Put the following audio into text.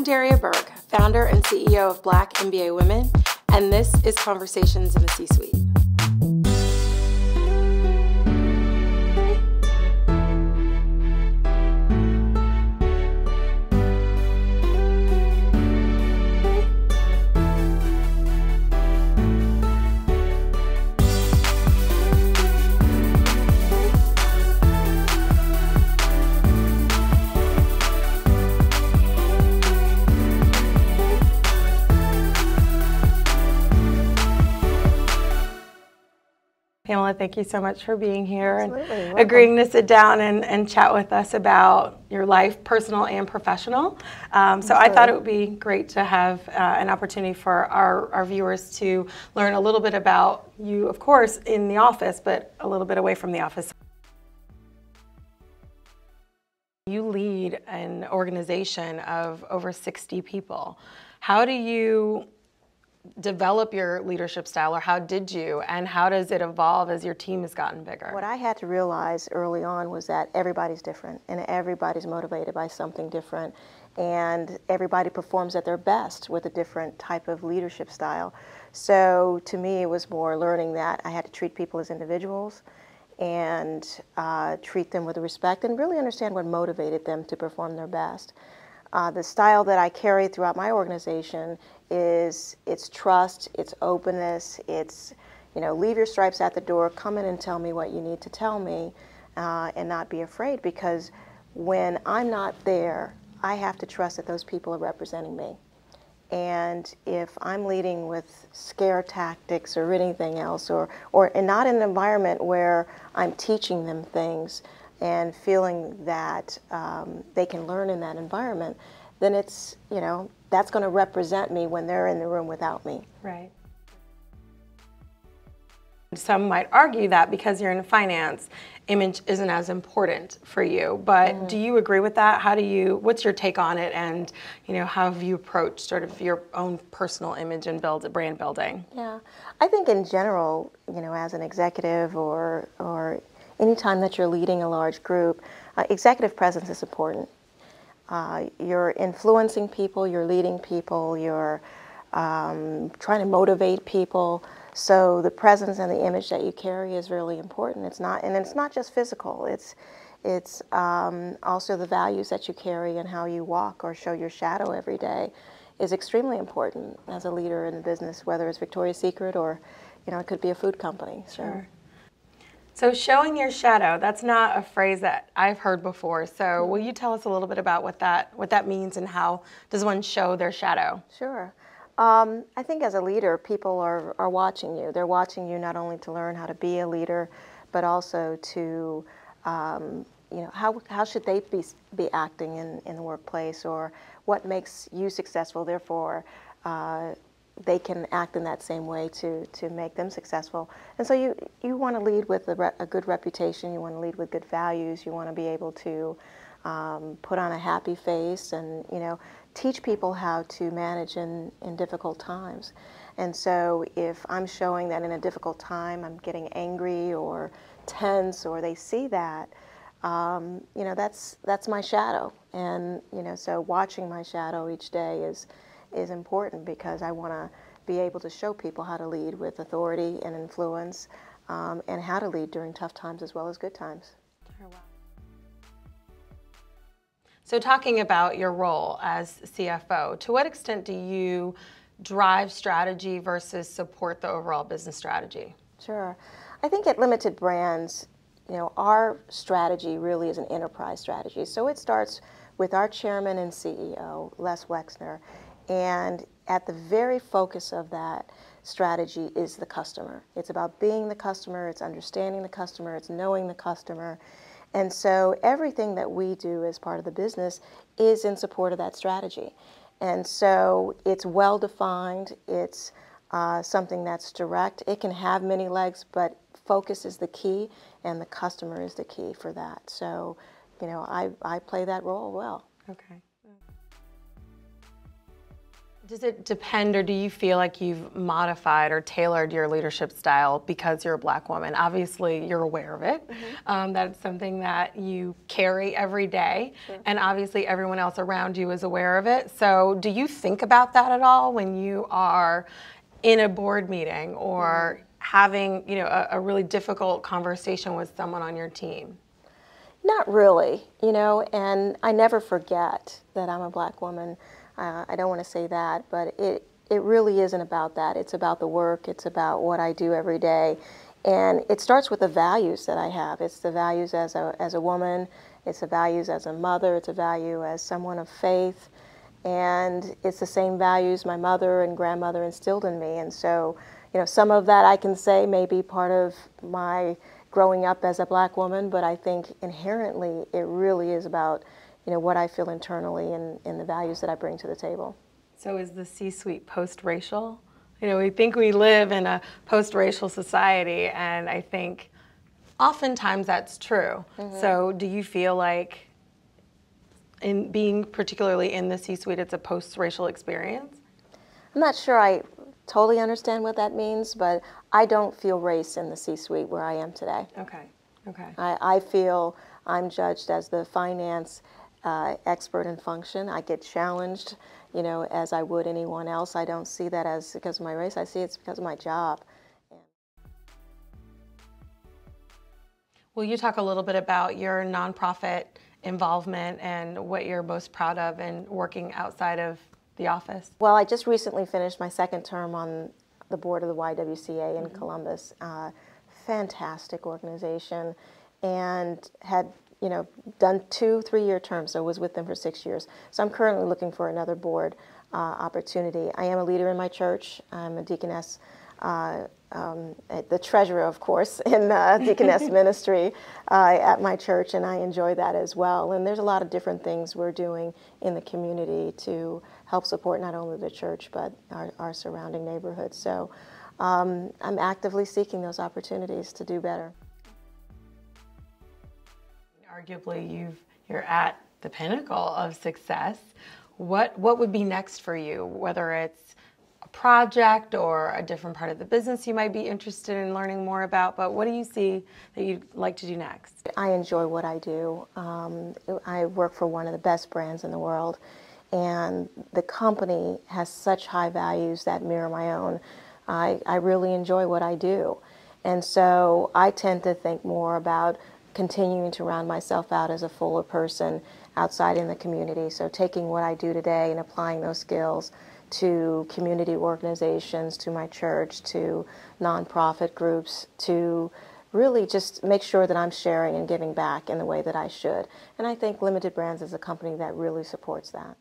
Daria Burke, founder and CEO of Black MBA Women, and this is Conversations in the C-Suite. Pamela, thank you so much for being here and agreeing to sit down and chat with us about your life, personal and professional. So I thought it would be great to have an opportunity for our viewers to learn a little bit about you, of course, in the office, but a little bit away from the office. You lead an organization of over 60 people. How do you develop your leadership style, or how did you, and how does it evolve as your team has gotten bigger? What I had to realize early on was that everybody's different and everybody's motivated by something different, and everybody performs at their best with a different type of leadership style. So to me, it was more learning that I had to treat people as individuals and treat them with respect and really understand what motivated them to perform their best. The style that I carry throughout my organization is it's trust, it's openness, it's, leave your stripes at the door, come in and tell me what you need to tell me, and not be afraid, because when I'm not there, I have to trust that those people are representing me. And if I'm leading with scare tactics or anything else, and not in an environment where I'm teaching them things and feeling that they can learn in that environment, then it's, that's going to represent me when they're in the room without me. Right. Some might argue that because you're in finance, image isn't as important for you, but do you agree with that? What's your take on it, and how have you approached sort of your own personal image and brand building? Yeah, I think in general, as an executive or anytime that you're leading a large group, executive presence is important. You're influencing people, you're leading people, you're trying to motivate people. So the presence and the image that you carry is really important. It's not just physical. It's also the values that you carry and how you walk or show your shadow every day is extremely important as a leader in the business, whether it's Victoria's Secret or it could be a food company. Sure. So showing your shadow, that's not a phrase that I've heard before. So will you tell us a little bit about what that means, and how does one show their shadow? Sure. I think as a leader, people are watching you. They're watching you not only to learn how to be a leader, but also to, how should they be acting in the workplace, or what makes you successful. Therefore, they can act in that same way to make them successful. And so you want to lead with a good reputation, you want to lead with good values, you want to be able to put on a happy face and, teach people how to manage in difficult times. And so if I'm showing that in a difficult time I'm getting angry or tense, or they see that, that's my shadow. And, so watching my shadow each day is important, because I want to be able to show people how to lead with authority and influence, and how to lead during tough times as well as good times. Oh, wow. So talking about your role as CFO, to what extent do you drive strategy versus support the overall business strategy? Sure. I think at Limited Brands, our strategy really is an enterprise strategy. So it starts with our chairman and CEO, Les Wexner, and at the very focus of that strategy is the customer. It's about being the customer, it's understanding the customer, it's knowing the customer. And so everything that we do as part of the business is in support of that strategy. And so it's well defined, it's something that's direct. It can have many legs, but focus is the key, and the customer is the key for that. So, I play that role well. Okay. Does it depend, or do you feel like you've modified or tailored your leadership style because you're a Black woman? Obviously, you're aware of it. That's something that you carry every day, and obviously everyone else around you is aware of it. So do you think about that at all when you are in a board meeting or having, a really difficult conversation with someone on your team? Not really, and I never forget that I'm a Black woman. I don't want to say that, but it really isn't about that. It's about the work. It's about what I do every day. And it starts with the values that I have. It's the values as a woman. It's the values as a mother. It's a value as someone of faith. And it's the same values my mother and grandmother instilled in me. And so, some of that I can say may be part of my growing up as a Black woman, but I think inherently it really is about, what I feel internally and the values that I bring to the table. So is the C-suite post-racial? We think we live in a post-racial society, and I think oftentimes that's true. So do you feel like in being particularly in the C-suite, it's a post-racial experience? I'm not sure I totally understand what that means, but I don't feel race in the C-suite where I am today. Okay. I feel I'm judged as the finance expert in function. I get challenged, as I would anyone else. I don't see that as because of my race. I see it's because of my job. Will you talk a little bit about your nonprofit involvement and what you're most proud of in working outside of the office? Well, I just recently finished my second term on the board of the YWCA in Columbus. Fantastic organization, and had done 2 3-year terms, so was with them for 6 years. So I'm currently looking for another board opportunity. I am a leader in my church. I'm a deaconess, the treasurer, of course, in deaconess ministry at my church, and I enjoy that as well. And there's a lot of different things we're doing in the community to help support not only the church, but our surrounding neighborhoods. So I'm actively seeking those opportunities to do better. Arguably, you're at the pinnacle of success. What would be next for you, whether it's a project or a different part of the business you might be interested in learning more about, but what do you see that you'd like to do next? I enjoy what I do. I work for one of the best brands in the world, and the company has such high values that mirror my own. I really enjoy what I do, and so I tend to think more about continuing to round myself out as a fuller person outside in the community. So taking what I do today and applying those skills to community organizations, to my church, to nonprofit groups, to really just make sure that I'm sharing and giving back in the way that I should. And I think Limited Brands is a company that really supports that.